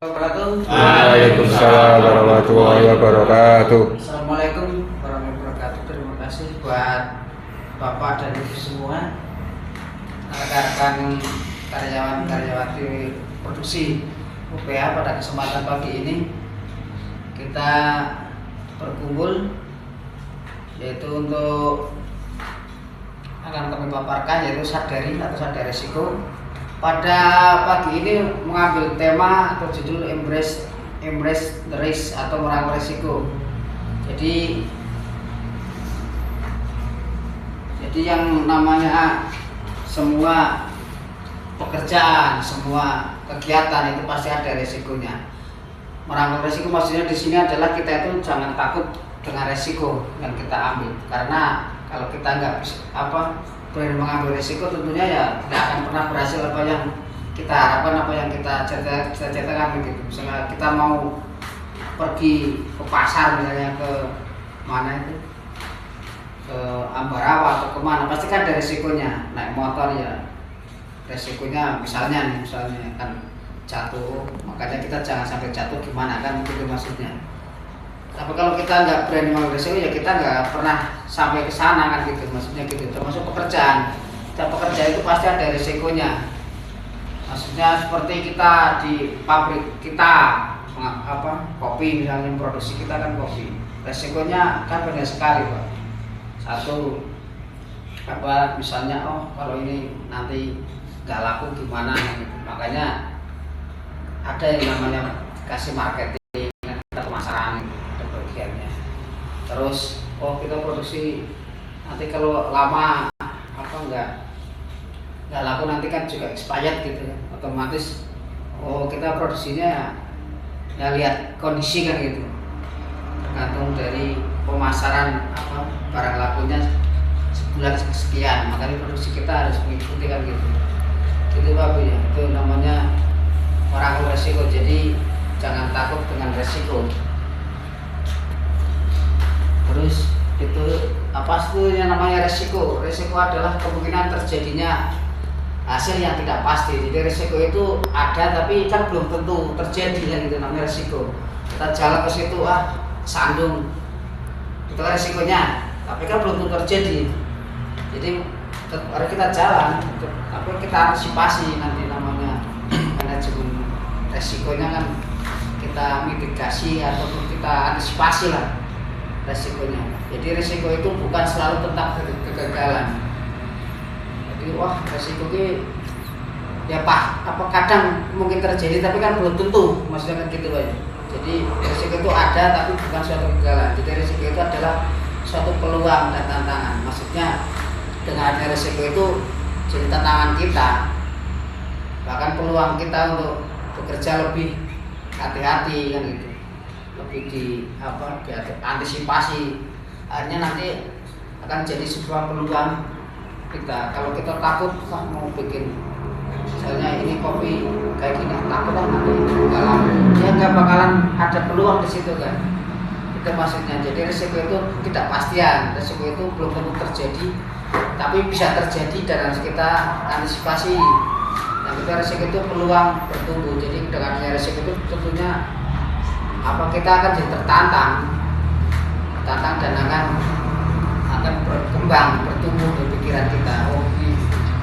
Waalaikumsalam warahmatullahi wabarakatuh. Assalamualaikum warahmatullahi wabarakatuh. Terima kasih buat Bapak dan Ibu semua, rekan-rekan karyawan-karyawati produksi UPA. Pada kesempatan pagi ini kita berkumpul yaitu untuk akan kami paparkan, yaitu sadari atau sadar resiko. Pada pagi ini mengambil tema atau judul embrace the risk atau merangkul resiko. Jadi yang namanya semua pekerjaan, semua kegiatan itu pasti ada resikonya. Merangkul resiko maksudnya di sini adalah kita itu jangan takut dengan resiko yang kita ambil, karena kalau kita nggak berani mengambil resiko, tentunya ya tidak akan pernah berhasil apa yang kita harapkan, apa yang kita cita-citakan gitu. Misalnya kita mau pergi ke pasar, misalnya ke mana itu, ke Ambarawa atau kemana, pasti kan ada resikonya. Naik motor ya resikonya misalnya kan jatuh, makanya kita jangan sampai jatuh, gimana kan gitu maksudnya. Tapi kalau kita nggak berani mengambil resiko, ya kita nggak pernah sampai ke sana kan gitu maksudnya gitu. Termasuk pekerjaan, kita bekerja itu pasti ada resikonya. Maksudnya seperti kita di pabrik kita kopi misalnya, produksi kita kan kopi, resikonya kan banyak sekali Pak. Satu misalnya kalau ini nanti nggak laku gimana gitu. Makanya ada yang namanya kasih marketing, kita pemasaran ada bagiannya. Terus kita produksi nanti kalau lama nggak laku, nanti kan juga expired gitu ya. Otomatis kita produksinya ya lihat kondisi kan gitu, tergantung dari pemasaran barang lakunya sebulan sekian, makanya produksi kita harus mengikuti kan gitu Pak Bu ya. Itu namanya merangkul resiko. Jadi jangan takut dengan resiko. Terus itu apa sih yang namanya resiko? Resiko adalah kemungkinan terjadinya hasil yang tidak pasti. Jadi resiko itu ada tapi kan belum tentu terjadi kan, itu namanya resiko. Kita jalan ke situ sandung, itu kan resikonya, tapi kan belum tentu terjadi. Jadi harus kita jalan, tapi kita antisipasi nanti namanya manajemen resikonya kan, kita mitigasi ataupun kita antisipasi lah resikonya. Jadi resiko itu bukan selalu tentang kegagalan. Jadi resiko ini ya kadang mungkin terjadi tapi kan belum tentu, maksudnya kan gitu Pak. Jadi resiko itu ada tapi bukan suatu kegagalan. Jadi resiko itu adalah suatu peluang dan tantangan. Maksudnya dengan adanya resiko itu jadi tantangan kita, bahkan peluang kita untuk bekerja lebih hati-hati kan gitu, lebih antisipasi. Akhirnya nanti akan jadi sebuah peluang kita. Kalau kita takut mau bikin misalnya ini kopi kayak gini, takut nanti nggak laku, ya nggak bakalan ada peluang di situ kan. Itu maksudnya. Jadi resiko itu tidak pastian, resiko itu belum tentu terjadi, tapi bisa terjadi dan harus kita antisipasi. Yang kita resiko itu peluang bertumbuh. Jadi dengan resiko itu tentunya kita akan jadi tertantang dan akan berkembang, bertumbuh di pikiran kita.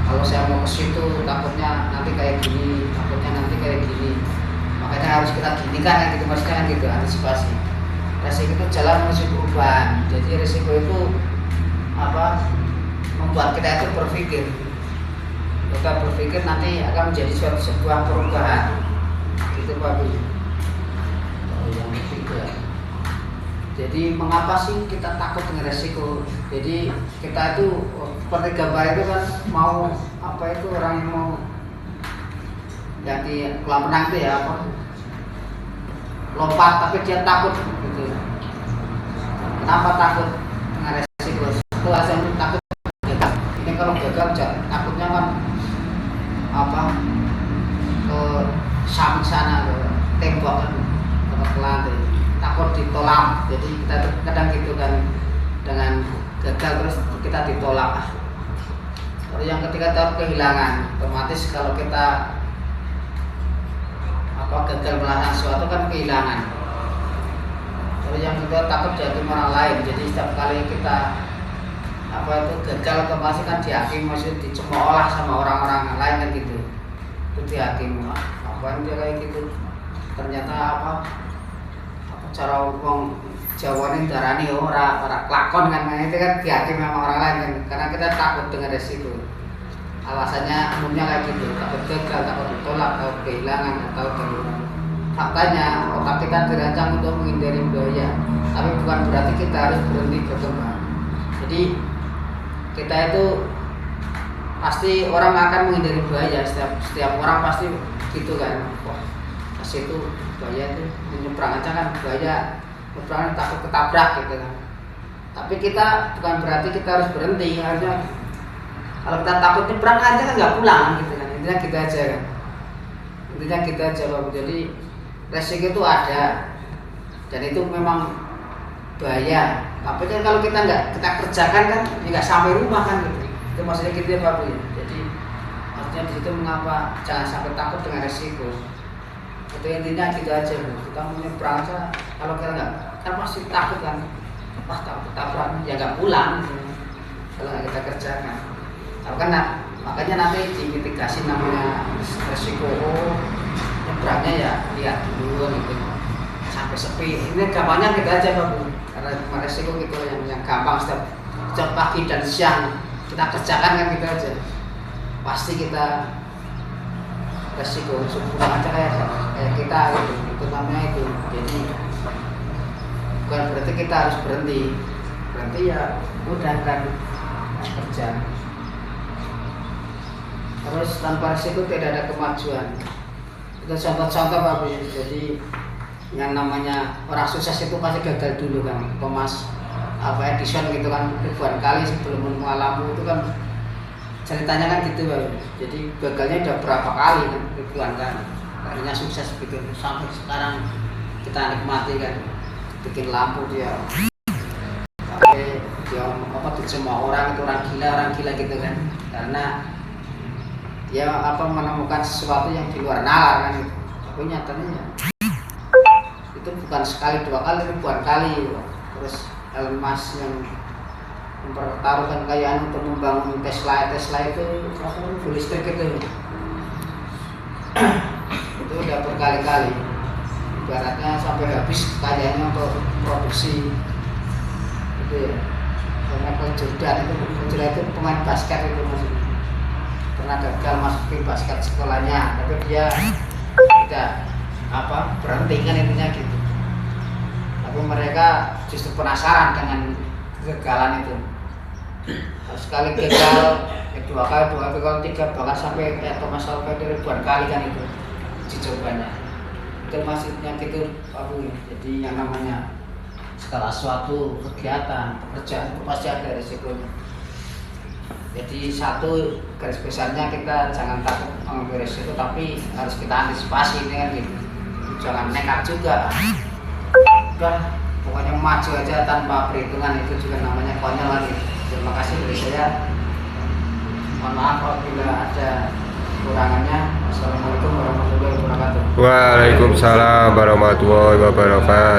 Kalau saya mau ke situ takutnya nanti kayak gini, takutnya nanti kayak gini, makanya harus kita ginikan gitu maksudnya gitu, antisipasi. Resiko itu jalan menuju perubahan. Jadi resiko itu membuat kita itu berpikir. Kita berpikir nanti akan menjadi sebuah perubahan. Gitu Pak Bu. Yang ketiga, jadi mengapa sih kita takut dengan resiko? Jadi kita itu seperti gambar itu kan, mau orang yang mau jadi kolam renang itu ya lompat tapi dia takut gitu. Kenapa takut dengan resiko? Itu alasan takut gagal. Ini kalau gagal takutnya kan ke samping sana, ke tembok kan, ke lantai, takut ditolak. Jadi kita kadang gitu kan, dengan gagal terus kita ditolak. Yang ketiga, kehilangan. Otomatis kalau kita gagal melakukan sesuatu kan kehilangan. Kalau yang kita takut dihakimi orang lain, jadi setiap kali kita gagal atau masih kan dihakimi, masih dicemooh sama orang-orang lain kan gitu, itu dihakimi. Apaan dia kayak gitu, ternyata cara ngomong Jawa ini darani orang kelakon kan, itu kan dihakimi sama orang lain kan, karena kita takut dengan resiko. Alasannya umumnya kayak gitu, takut gagal, takut ditolak, takut kehilangan, atau kehilangan. Faktanya otak kita dirancang untuk menghindari bahaya, tapi bukan berarti kita harus berhenti berkembang. Jadi kita itu pasti orang akan menghindari bahaya, setiap orang pasti gitu kan. Wah, pas itu bahaya itu menyeberang aja kan, bahaya nyebrang takut ketabrak gitu kan. Tapi kita bukan berarti kita harus berhenti, harusnya kalau kita takut nyebrang aja kan nggak pulang gitu kan. Intinya kita aja kan, intinya kita jawab. Jadi resiko itu ada dan itu memang bahaya. Tapi kan kalau kita kerjakan kan nggak sampai rumah kan gitu. Itu maksudnya gitu ya Pak Bu. Jadi maksudnya di situ mengapa jangan sampai takut dengan resiko. Itu intinya gitu aja Bu. Kita menyeberang aja, kalau kita nggak kan pasti takut kan, wah takut tabrak ya nggak pulang gitu. Kalau nggak kita kerjakan. Kalau kan makanya nanti dimitigasi namanya resiko. Nyebrangnya ya lihat dulu gitu sampai sepi. Ini gampangnya kita aja Pak Bu, karena resiko gitu yang gampang setiap pagi dan siang kita kerjakan kan gitu aja, pasti kita resiko pulang aja kayak kita gitu. Itu namanya itu. Jadi bukan berarti kita harus berhenti ya udah kan kerja. Terus tanpa resiko tidak ada kemajuan. Itu contoh-contoh Pak Bu. Jadi yang namanya orang sukses itu pasti gagal dulu kan. Thomas Edison gitu kan ribuan kali sebelum menemukan lampu itu kan ceritanya kan gitu Pak. Jadi gagalnya udah berapa kali kan, ribuan kali. Akhirnya sukses gitu sampai sekarang kita nikmati kan, bikin lampu dia. Sampai dia semua orang itu orang gila gitu kan. Karena dia menemukan sesuatu yang di luar nalar kan gitu. Tapi nyatanya itu bukan sekali dua kali, ribuan kali. Terus Elon Musk yang mempertaruhkan kekayaan untuk membangun Tesla itu full listrik itu udah berkali-kali, ibaratnya sampai habis kekayaannya untuk produksi itu ya. Michael Jordan itu pemain basket itu maksudnya pernah gagal masukin basket sekolahnya, tapi dia tidak berhenti kan intinya gitu. Tapi mereka justru penasaran dengan kegagalan itu. Sekali gagal, dua kali, tiga, bahkan sampai Thomas Alva ribuan kali kan itu uji cobanya. Itu maksudnya gitu Pak Bu. Jadi yang namanya segala suatu kegiatan, pekerjaan itu pasti ada risikonya. Jadi satu garis besarnya kita jangan takut mengambil risiko, tapi harus kita antisipasi ini kan gitu. Jangan nekat juga. Udah pokoknya maju aja tanpa perhitungan, itu juga namanya konyol lagi. Terima kasih dari saya. Mohon maaf apabila ada kekurangannya. Wassalamualaikum warahmatullahi wabarakatuh. Waalaikumsalam warahmatullahi wabarakatuh.